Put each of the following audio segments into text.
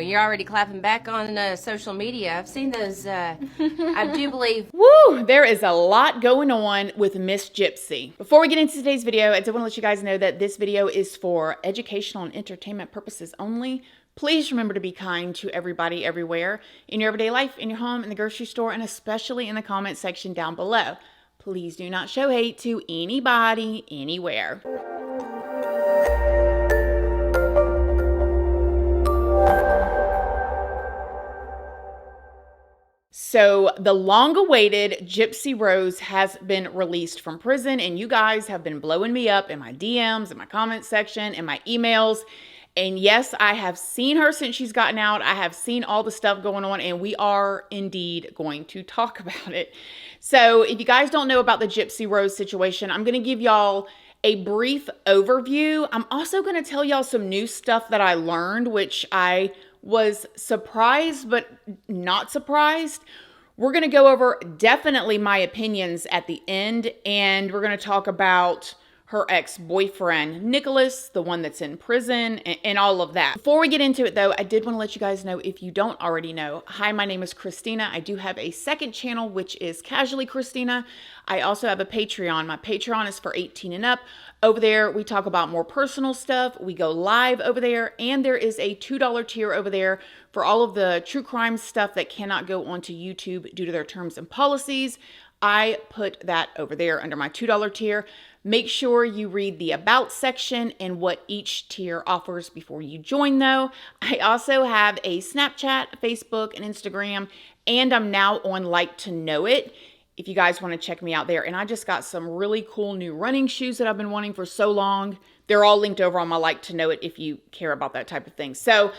You're already clapping back on social media. I've seen those, I do believe. Woo! There is a lot going on with Miss Gypsy. Before we get into today's video, I do want to let you guys know that this video is for educational and entertainment purposes only. Please remember to be kind to everybody everywhere in your everyday life, in your home, in the grocery store, and especially in the comment section down below. Please do not show hate to anybody, anywhere. So the long-awaited Gypsy Rose has been released from prison, and you guys have been blowing me up in my DMs, in my comment section, in my emails. And yes, I have seen her since she's gotten out. I have seen all the stuff going on, and we are indeed going to talk about it. So if you guys don't know about the Gypsy Rose situation, I'm going to give y'all a brief overview. I'm also going to tell y'all some new stuff that I learned, which I was surprised but not surprised. We're going to go over definitely my opinions at the end, and we're going to talk about her ex-boyfriend, Nicholas, the one that's in prison, and all of that. Before we get into it though, I did want to let you guys know, if you don't already know, hi, my name is Christina. I do have a second channel, which is Casually Christina. I also have a Patreon. My Patreon is for 18 and up. Over there, we talk about more personal stuff. We go live over there, and there is a $2 tier over there for all of the true crime stuff that cannot go onto YouTube due to their terms and policies. I put that over there under my $2 tier. Make sure you read the About section and what each tier offers before you join though. I also have a Snapchat, Facebook, and Instagram, and I'm now on Like to Know It if you guys want to check me out there. And I just got some really cool new running shoes that I've been wanting for so long. They're all linked over on my Like to Know It if you care about that type of thing. So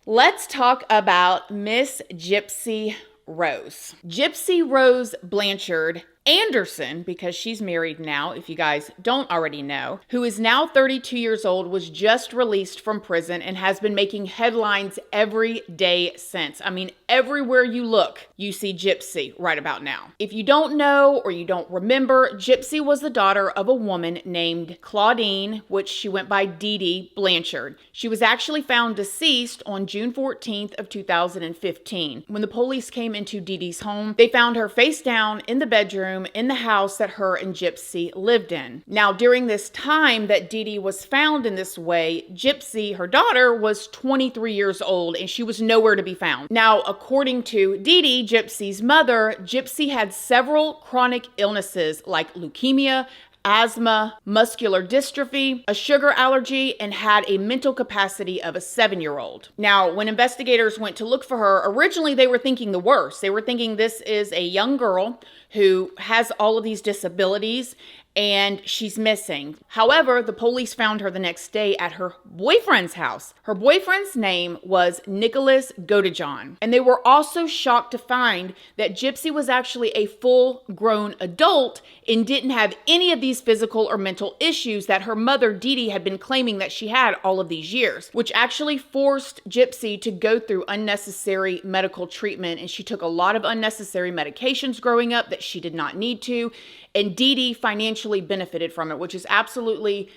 let's talk about Miss Gypsy Rose. Gypsy Rose Blanchard Anderson, because she's married now, if you guys don't already know, who is now 32 years old, was just released from prison and has been making headlines every day since. I mean, everywhere you look, you see Gypsy right about now. If you don't know or you don't remember, Gypsy was the daughter of a woman named Claudine, which she went by Dee Dee Blanchard. She was actually found deceased on June 14th of 2015. When the police came into Dee Dee's home, they found her face down in the bedroom in the house that her and Gypsy lived in. Now, during this time that Dee Dee was found in this way, Gypsy, her daughter, was 23 years old and she was nowhere to be found. Now, according to Dee Dee, Gypsy's mother, Gypsy had several chronic illnesses like leukemia, asthma, muscular dystrophy, a sugar allergy, and had a mental capacity of a 7-year-old. Now, when investigators went to look for her, originally they were thinking the worst. They were thinking this is a young girl who has all of these disabilities and she's missing. However, the police found her the next day at her boyfriend's house. Her boyfriend's name was Nicholas Godejohn. And they were also shocked to find that Gypsy was actually a full-grown adult and didn't have any of these physical or mental issues that her mother, Dee Dee, had been claiming that she had all of these years, which actually forced Gypsy to go through unnecessary medical treatment. And she took a lot of unnecessary medications growing up that she did not need to. And Dee Dee financially benefited from it, which is absolutely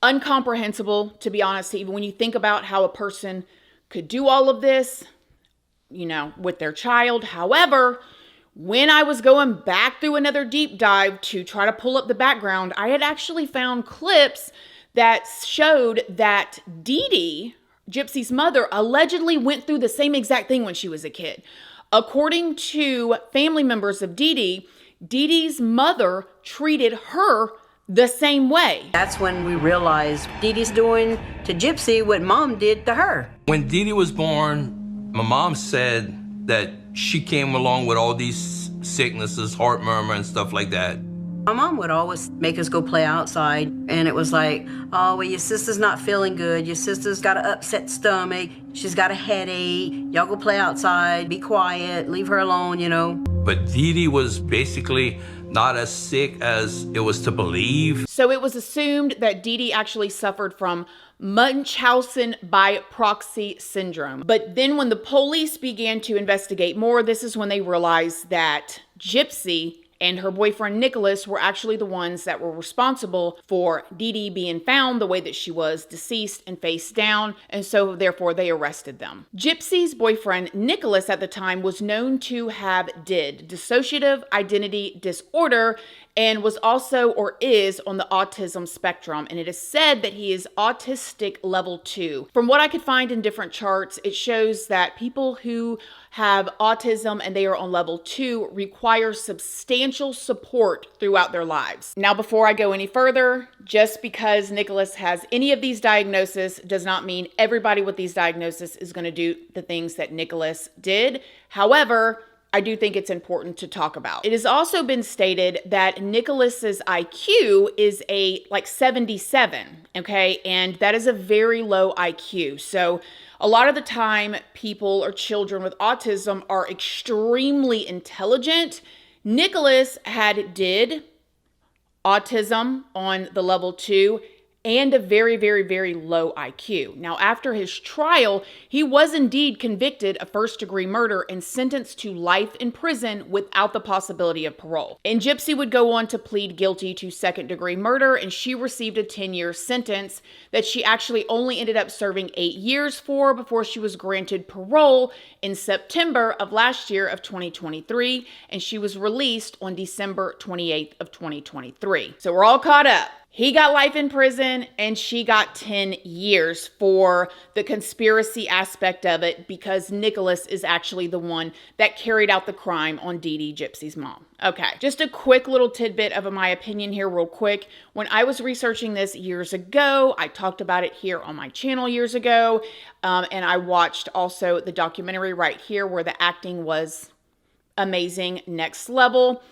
incomprehensible, to be honest, even when you think about how a person could do all of this, you know, with their child. However, when I was going back through another deep dive to try to pull up the background, I had actually found clips that showed that Dee Dee, Gypsy's mother, allegedly went through the same exact thing when she was a kid. According to family members of Dee Dee, Dee Dee's mother treated her the same way. That's when we realized Dee Dee's doing to Gypsy what Mom did to her. When Dee Dee was born, my mom said that she came along with all these sicknesses, heart murmur and stuff like that. My mom would always make us go play outside, and it was like, oh, well, your sister's not feeling good. Your sister's got an upset stomach. She's got a headache. Y'all go play outside, be quiet, leave her alone, you know. But Dee Dee was basically not as sick as it was to believe. So it was assumed that Dee Dee actually suffered from Munchausen by proxy syndrome. But then when the police began to investigate more, this is when they realized that Gypsy and her boyfriend Nicholas were actually the ones that were responsible for Dee Dee being found the way that she was, deceased and face down, and so therefore they arrested them. Gypsy's boyfriend Nicholas at the time was known to have dissociative identity disorder and was also or is on the autism spectrum, and it is said that he is autistic level 2. From what I could find in different charts, it shows that people who have autism and they are on level 2 require substantial support throughout their lives. Now, before I go any further, just because Nicholas has any of these diagnoses does not mean everybody with these diagnoses is going to do the things that Nicholas did. However, I do think it's important to talk about. It has also been stated that Nicholas's IQ is a 77, okay? And that is a very low IQ. So a lot of the time, people or children with autism are extremely intelligent. Nicholas did autism on the level 2 and a very, very, very low IQ. Now, after his trial, he was indeed convicted of first-degree murder and sentenced to life in prison without the possibility of parole. And Gypsy would go on to plead guilty to second-degree murder, and she received a 10-year sentence that she actually only ended up serving 8 years for before she was granted parole in September of last year of 2023, and she was released on December 28th of 2023. So we're all caught up. He got life in prison and she got 10 years for the conspiracy aspect of it because Nicholas is actually the one that carried out the crime on Dee Dee, Gypsy's mom. Okay, just a quick little tidbit of my opinion here real quick. When I was researching this years ago, I talked about it here on my channel years ago, and I watched also the documentary right here where the acting was amazing, next level.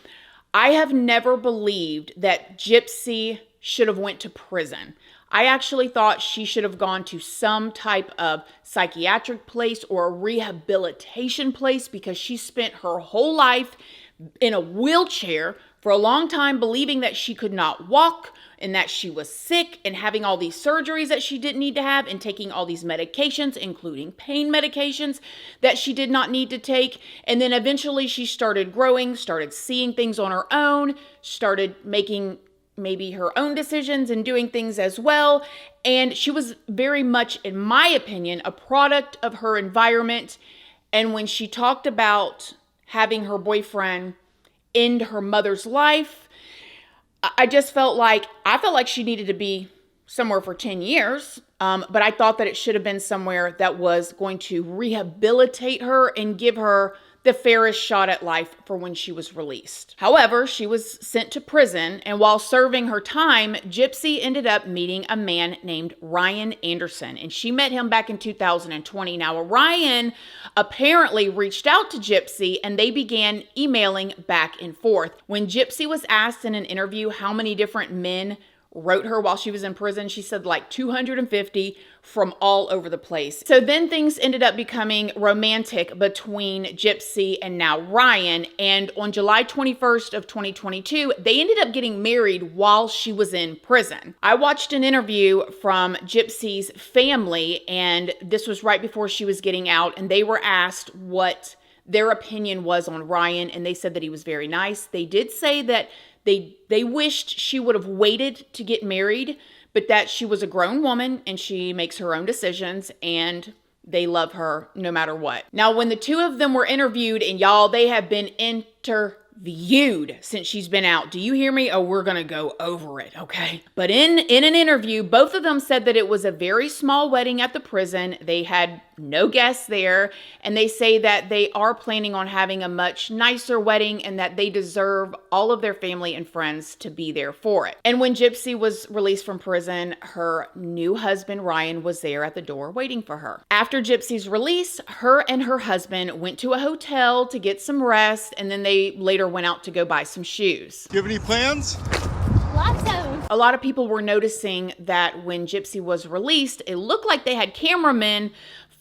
I have never believed that Gypsy should have went to prison. I actually thought she should have gone to some type of psychiatric place or a rehabilitation place because she spent her whole life in a wheelchair for a long time, believing that she could not walk and that she was sick and having all these surgeries that she didn't need to have and taking all these medications, including pain medications that she did not need to take. And then eventually she started growing, started seeing things on her own, started making maybe her own decisions and doing things as well. And she was very much, in my opinion, a product of her environment. And when she talked about having her boyfriend end her mother's life, I felt like she needed to be somewhere for 10 years. But I thought that it should have been somewhere that was going to rehabilitate her and give her the fairest shot at life for when she was released. However, she was sent to prison, and while serving her time, Gypsy ended up meeting a man named Ryan Anderson, and she met him back in 2020. Now, Ryan apparently reached out to Gypsy, and they began emailing back and forth. When Gypsy was asked in an interview how many different men wrote her while she was in prison, she said 250 from all over the place. So then things ended up becoming romantic between Gypsy and now Ryan. And on July 21st of 2022, they ended up getting married while she was in prison. I watched an interview from Gypsy's family, and this was right before she was getting out, and they were asked what their opinion was on Ryan, and they said that he was very nice. They did say that they wished she would have waited to get married, but that she was a grown woman and she makes her own decisions and they love her no matter what. Now, when the two of them were interviewed, and y'all, they have been interviewed since she's been out. Do you hear me? Oh, we're going to go over it, okay? But in an interview, both of them said that it was a very small wedding at the prison. They had no guests there, and they say that they are planning on having a much nicer wedding and that they deserve all of their family and friends to be there for it. And when Gypsy was released from prison, her new husband, Ryan, was there at the door waiting for her. After Gypsy's release, her and her husband went to a hotel to get some rest, and then they later went out to go buy some shoes. Do you have any plans? Lots of. A lot of people were noticing that when Gypsy was released, it looked like they had cameramen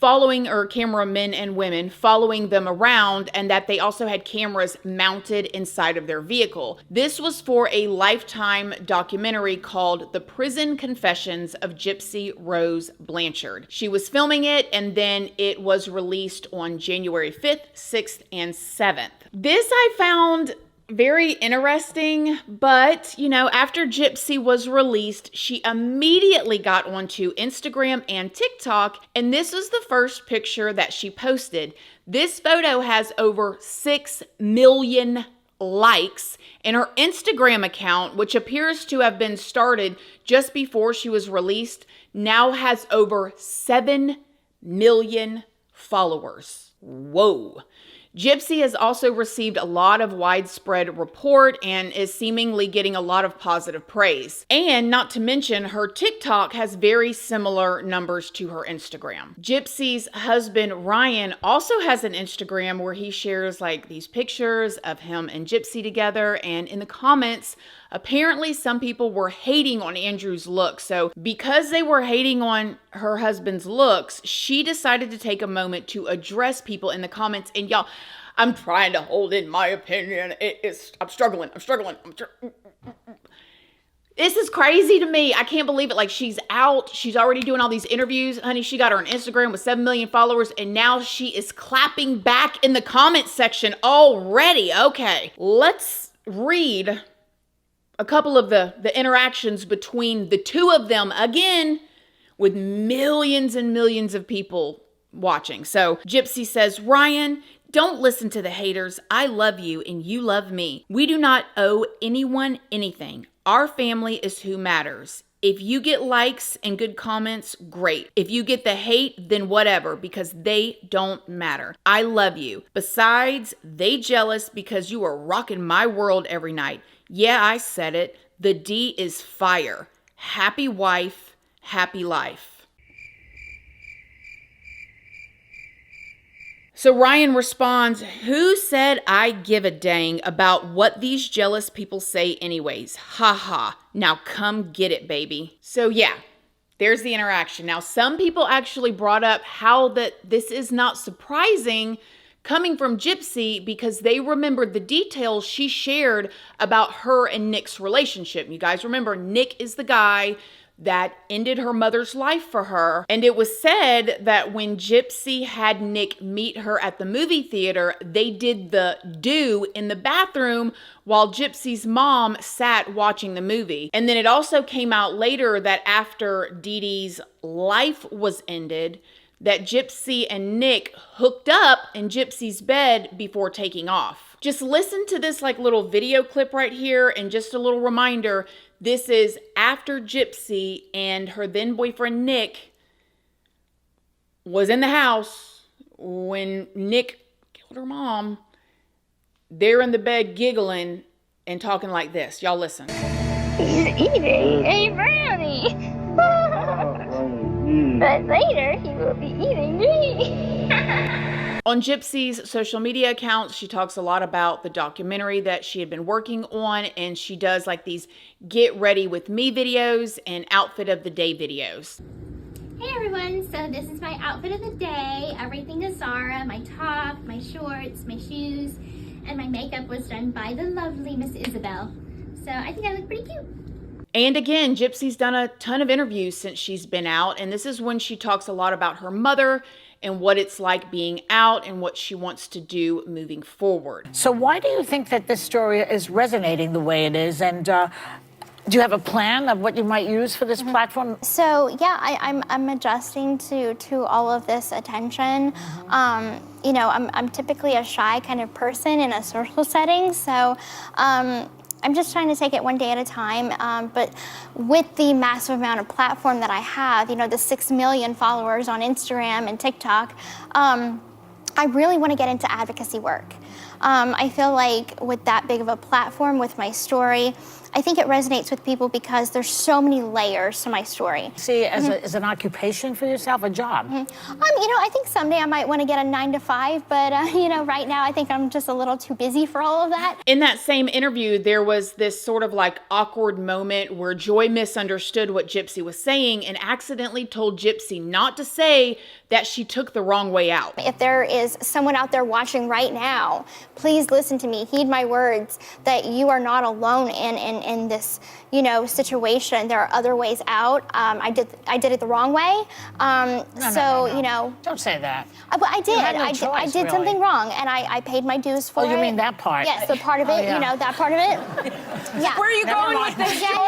and women following them around, and that they also had cameras mounted inside of their vehicle. This was for a Lifetime documentary called The Prison Confessions of Gypsy Rose Blanchard. She was filming it, and then it was released on January 5th, 6th, and 7th. This I found Very interesting, but you know, after Gypsy was released, she immediately got onto Instagram and TikTok, and this was the first picture that she posted. This photo has over 6 million likes, and her Instagram account, which appears to have been started just before she was released, now has over 7 million followers. Whoa. Gypsy has also received a lot of widespread report and is seemingly getting a lot of positive praise. And not to mention, her TikTok has very similar numbers to her Instagram. Gypsy's husband, Ryan, also has an Instagram where he shares like these pictures of him and Gypsy together. And in the comments, apparently some people were hating on Andrew's looks. So because they were hating on her husband's looks, she decided to take a moment to address people in the comments. And y'all, I'm trying to hold in my opinion. I'm struggling. This is crazy to me. I can't believe it. Like, she's out. She's already doing all these interviews. Honey, she got her on Instagram with 7 million followers, and now she is clapping back in the comment section already. Okay, let's read a couple of the interactions between the two of them, again, with millions and millions of people watching. So Gypsy says, Ryan, don't listen to the haters. I love you and you love me. We do not owe anyone anything. Our family is who matters. If you get likes and good comments, great. If you get the hate, then whatever, because they don't matter. I love you. Besides, they jealous because you are rocking my world every night. Yeah, I said it. The D is fire. Happy wife, happy life. So Ryan responds, who said I give a dang about what these jealous people say anyways? Ha ha. Now come get it, baby. So yeah, there's the interaction. Now, some people actually brought up how that this is not surprising coming from Gypsy because they remembered the details she shared about her and Nick's relationship. You guys remember, Nick is the guy that ended her mother's life for her. And it was said that when Gypsy had Nick meet her at the movie theater, they did the do in the bathroom while Gypsy's mom sat watching the movie. And then it also came out later that after Dee Dee's life was ended, that Gypsy and Nick hooked up in Gypsy's bed before taking off. Just listen to this like little video clip right here, and just a little reminder, this is after Gypsy and her then boyfriend Nick was in the house when Nick killed her mom. They're in the bed giggling and talking like this. Y'all listen. He's eating a brownie. But later, he will be eating me. On Gypsy's social media accounts, she talks a lot about the documentary that she had been working on, and she does like these get ready with me videos and outfit of the day videos. Hey everyone, so this is my outfit of the day. Everything is Zara, my top, my shorts, my shoes, and my makeup was done by the lovely Miss Isabel. So I think I look pretty cute. And again, Gypsy's done a ton of interviews since she's been out, and this is when she talks a lot about her mother and what it's like being out and what she wants to do moving forward. So why do you think that this story is resonating the way it is? And do you have a plan of what you might use for this platform? So yeah, I'm adjusting to all of this attention. You know, I'm typically a shy kind of person in a social setting, so I'm just trying to take it one day at a time. But with the massive amount of platform that I have, you know, the 6 million followers on Instagram and TikTok, I really want to get into advocacy work. I feel like with that big of a platform, with my story, I think it resonates with people because there's so many layers to my story. See, as an occupation for yourself, a job? You know, I think someday I might want to get a 9-to-5, but you know, right now I think I'm just a little too busy for all of that. In that same interview, there was this sort of like awkward moment where Joy misunderstood what Gypsy was saying and accidentally told Gypsy not to say that she took the wrong way out. If there is someone out there watching right now, please listen to me, heed my words, that you are not alone in in this, you know, situation. There are other ways out. I did it the wrong way. No. You know. Don't say that. But I did. had no I choice, did something really. wrong, and I paid my dues for it. Oh, you mean that part? Yes, the part of it. Oh, yeah. You know, that part of it. Yeah. Where are you Never going mind. with this? No.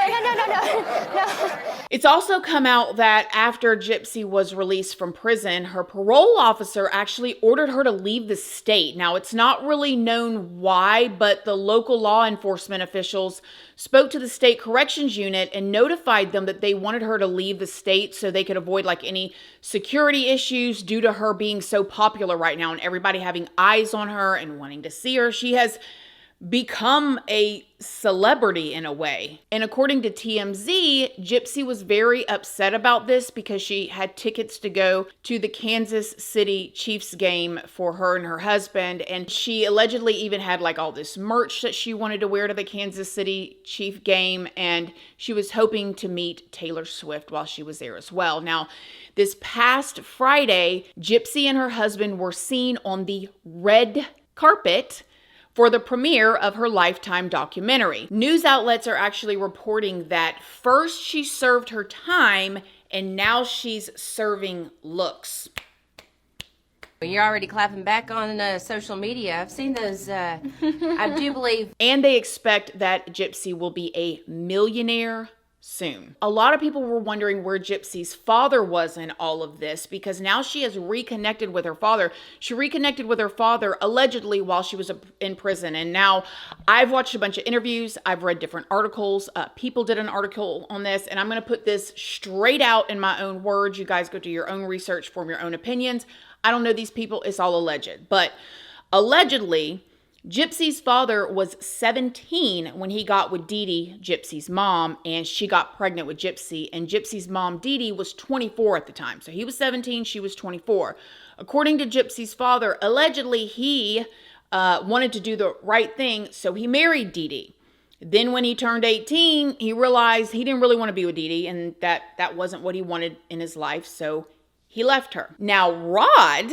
It's also come out that after Gypsy was released from prison, her parole officer actually ordered her to leave the state. Now, it's not really known why, but the local law enforcement officials spoke to the state corrections unit and notified them that they wanted her to leave the state so they could avoid like any security issues due to her being so popular right now and everybody having eyes on her and wanting to see her. She has become a celebrity in a way. And according to TMZ, Gypsy was very upset about this because she had tickets to go to the Kansas City Chiefs game for her and her husband. And she allegedly even had like all this merch that she wanted to wear to the Kansas City Chief game. And she was hoping to meet Taylor Swift while she was there as well. Now, this past Friday, Gypsy and her husband were seen on the red carpet for the premiere of her Lifetime documentary. News outlets are actually reporting that first she served her time and now she's serving looks. You're already clapping back on social media. I've seen those. I do believe. And they expect that Gypsy will be a millionaire soon. A lot of people were wondering where Gypsy's father was in all of this because now she has reconnected with her father. She reconnected with her father allegedly while she was in prison. And now I've watched a bunch of interviews. I've read different articles. People did an article on this, and I'm going to put this straight out in my own words. You guys go do your own research, form your own opinions. I don't know these people. It's all alleged. But allegedly, Gypsy's father was 17 when he got with Dee Dee, Gypsy's mom, and she got pregnant with Gypsy. And Gypsy's mom, Dee Dee, was 24 at the time. So he was 17, she was 24. According to Gypsy's father, allegedly he wanted to do the right thing, so he married Dee Dee. Then when he turned 18, he realized he didn't really want to be with Dee Dee and that wasn't what he wanted in his life, so he left her. Now, Rod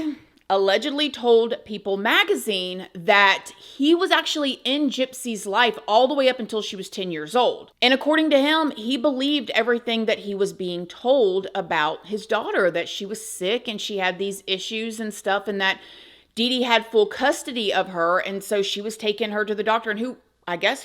allegedly told People magazine that he was actually in Gypsy's life all the way up until she was 10 years old. And according to him, he believed everything that he was being told about his daughter, that she was sick and she had these issues and stuff, and that Dee Dee had full custody of her, and so she was taking her to the doctor. And who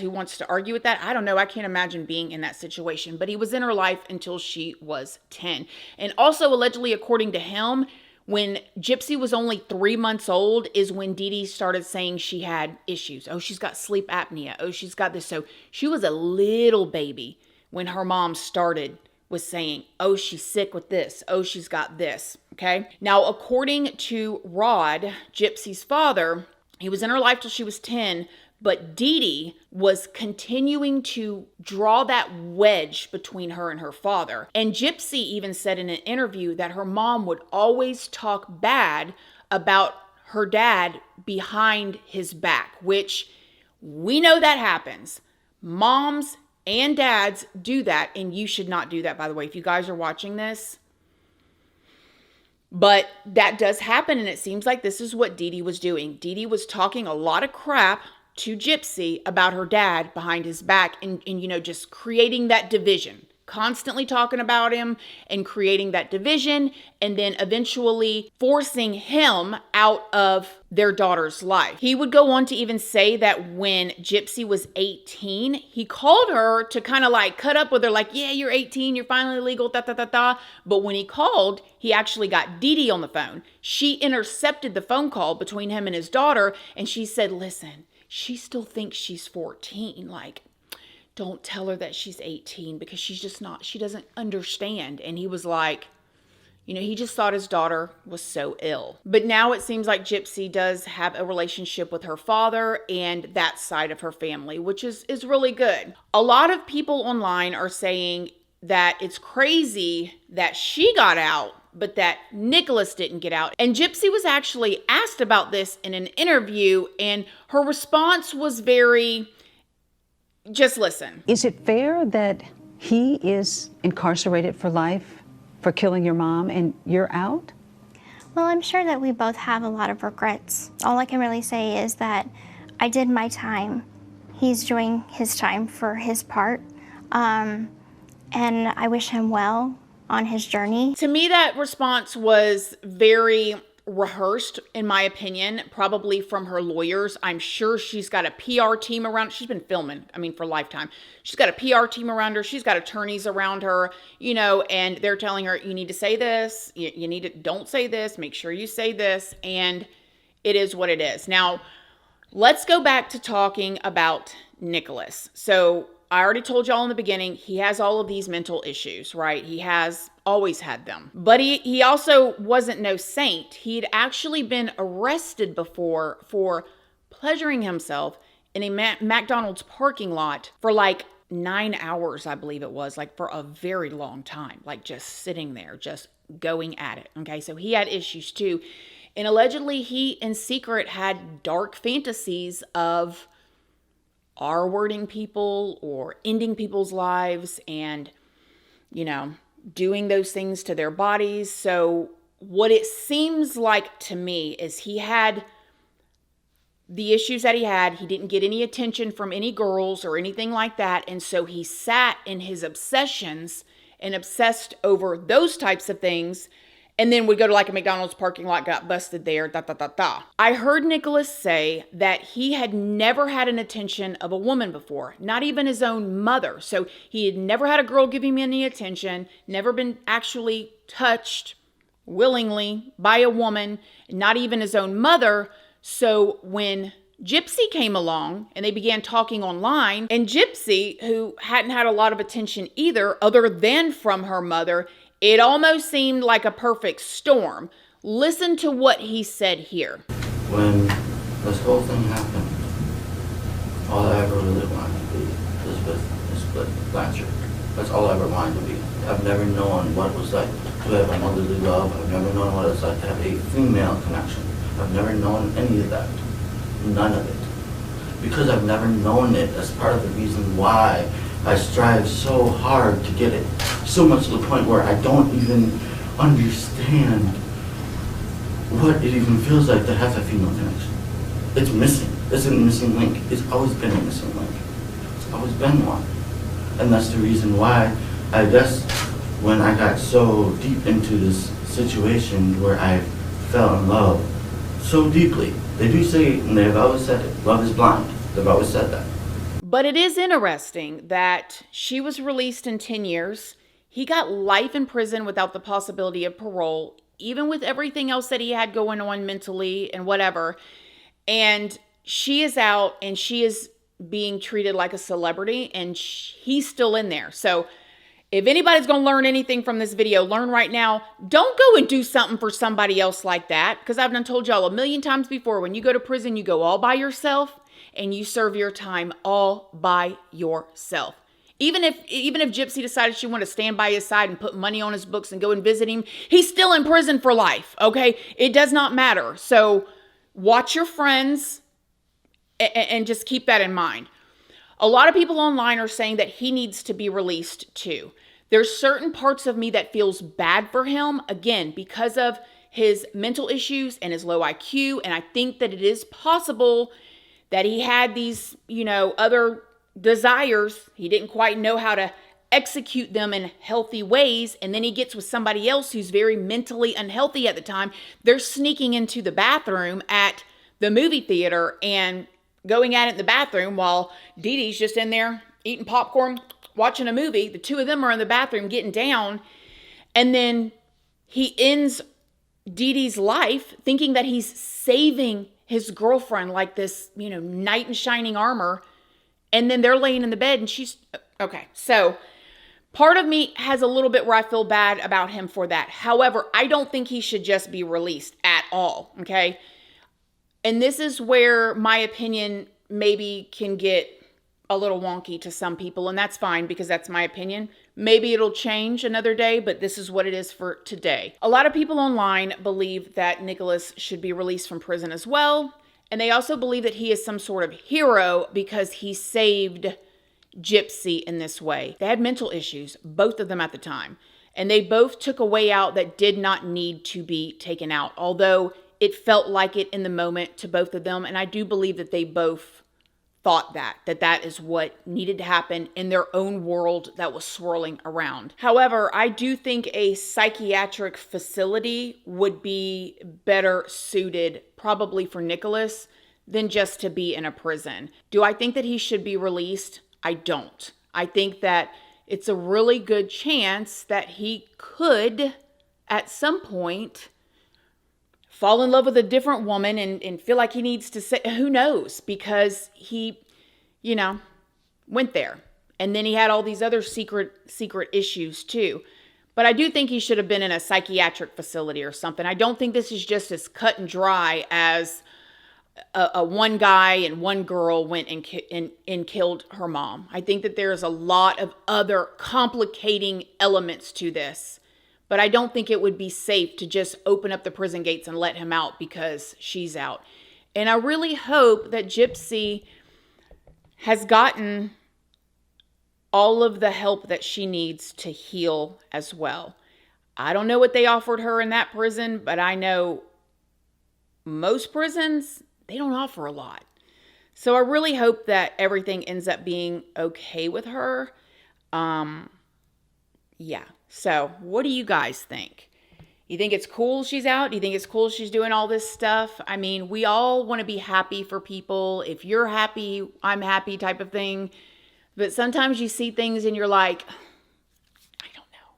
wants to argue with that? I don't know. I can't imagine being in that situation. But he was in her life until she was 10. And also, allegedly, according to him, when Gypsy was only 3 months old is when Dee Dee started saying she had issues. Oh, she's got sleep apnea. Oh, she's got this. So she was a little baby when her mom was saying, oh, she's sick with this. Oh, she's got this. Okay. Now, according to Rod, Gypsy's father, he was in her life till she was 10, but Dee Dee was continuing to draw that wedge between her and her father. And Gypsy even said in an interview that her mom would always talk bad about her dad behind his back, which we know that happens. Moms and dads do that, and you should not do that, by the way, if you guys are watching this. But that does happen, and it seems like this is what Dee Dee was doing. Dee Dee was talking a lot of crap to Gypsy about her dad behind his back and just creating that division, constantly talking about him and creating that division, and then eventually forcing him out of their daughter's life. He would go on to even say that when Gypsy was 18, he called her to kind of like cut up with her, like, yeah, you're 18, you're finally legal, But when he called, he actually got Dee Dee on the phone. She intercepted the phone call between him and his daughter, and she said, listen, she still thinks she's 14. Like, don't tell her that she's 18 because she's just not, she doesn't understand. And he was like, he just thought his daughter was so ill. But now it seems like Gypsy does have a relationship with her father and that side of her family, which is really good. A lot of people online are saying that it's crazy that she got out, but that Nicholas didn't get out. And Gypsy was actually asked about this in an interview, and her response was just listen. Is it fair that he is incarcerated for life for killing your mom and you're out? Well, I'm sure that we both have a lot of regrets. All I can really say is that I did my time. he's doing his time for his part. And I wish him well on his journey. To me, that response was very rehearsed, in my opinion, probably from her lawyers. I'm sure she's got a PR team around. She's been filming, for Lifetime. She's got a PR team around her. She's got attorneys around her, and they're telling her, you need to say this. You need to, don't say this. Make sure you say this. And it is what it is. Now, let's go back to talking about Nicholas. So I already told y'all in the beginning, he has all of these mental issues, right? He has always had them. But he also wasn't no saint. He'd actually been arrested before for pleasuring himself in a McDonald's parking lot for like 9 hours, I believe it was, like for a very long time, like just sitting there, just going at it. Okay, so he had issues too. And allegedly he in secret had dark fantasies of R-wording people or ending people's lives and, doing those things to their bodies. So what it seems like to me is he had the issues that he had. He didn't get any attention from any girls or anything like that. And so he sat in his obsessions and obsessed over those types of things. And then would go to like a McDonald's parking lot, got busted there, I heard Nicholas say that he had never had an attention of a woman before, not even his own mother. So he had never had a girl give him any attention, never been actually touched willingly by a woman, not even his own mother. So when Gypsy came along and they began talking online, and Gypsy, who hadn't had a lot of attention either, other than from her mother, it almost seemed like a perfect storm. Listen to what he said here. When this whole thing happened, all I ever really wanted to be Elizabeth Blanchard. That's all I ever wanted to be. I've never known what it was like to have a motherly love. I've never known what it's like to have a female connection. I've never known any of that. None of it. Because I've never known it, that's part of the reason why I strive so hard to get it. So much to the point where I don't even understand what it even feels like to have a female connection. It's missing. It's a missing link. It's always been a missing link. It's always been one. And that's the reason why, I guess, when I got so deep into this situation where I fell in love so deeply. They do say, and they've always said it, love is blind. They've always said that. But it is interesting that she was released in 10 years. He got life in prison without the possibility of parole, even with everything else that he had going on mentally and whatever. And she is out and she is being treated like a celebrity, and he's still in there. So if anybody's going to learn anything from this video, learn right now. Don't go and do something for somebody else like that, because I've done told y'all a million times before, when you go to prison, you go all by yourself and you serve your time all by yourself. Even if Gypsy decided she wanted to stand by his side and put money on his books and go and visit him, he's still in prison for life, okay? It does not matter. So watch your friends and just keep that in mind. A lot of people online are saying that he needs to be released too. There's certain parts of me that feels bad for him, again, because of his mental issues and his low IQ. And I think that it is possible that he had these, other desires. He didn't quite know how to execute them in healthy ways. And then he gets with somebody else who's very mentally unhealthy at the time. They're sneaking into the bathroom at the movie theater and going at it in the bathroom while Dee Dee's just in there eating popcorn, watching a movie. The two of them are in the bathroom getting down. And then he ends Dee Dee's life thinking that he's saving his girlfriend like this, knight in shining armor. And then they're laying in the bed and she's, okay. So part of me has a little bit where I feel bad about him for that. However, I don't think he should just be released at all, okay? And this is where my opinion maybe can get a little wonky to some people, and that's fine because that's my opinion. Maybe it'll change another day, but this is what it is for today. A lot of people online believe that Nicholas should be released from prison as well, and they also believe that he is some sort of hero because he saved Gypsy in this way. They had mental issues, both of them at the time, and they both took a way out that did not need to be taken out, although it felt like it in the moment to both of them, and I do believe that they both thought that is what needed to happen in their own world that was swirling around. However, I do think a psychiatric facility would be better suited probably for Nicholas than just to be in a prison. Do I think that he should be released? I don't. I think that it's a really good chance that he could, at some point, fall in love with a different woman and feel like he needs to say, who knows? Because he, went there. And then he had all these other secret issues too. But I do think he should have been in a psychiatric facility or something. I don't think this is just as cut and dry as a one guy and one girl went and killed her mom. I think that there's a lot of other complicating elements to this. But I don't think it would be safe to just open up the prison gates and let him out because she's out. And I really hope that Gypsy has gotten all of the help that she needs to heal as well. I don't know what they offered her in that prison, but I know most prisons, they don't offer a lot. So I really hope that everything ends up being okay with her. Yeah. So what do you guys think? You think it's cool she's out? Do you think it's cool she's doing all this stuff? I mean, we all want to be happy for people. If you're happy, I'm happy type of thing. But sometimes you see things and you're like, I don't know.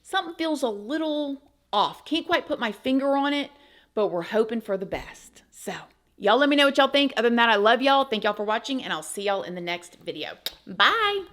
Something feels a little off. Can't quite put my finger on it, but we're hoping for the best. So y'all let me know what y'all think. Other than that, I love y'all. Thank y'all for watching, and I'll see y'all in the next video. Bye.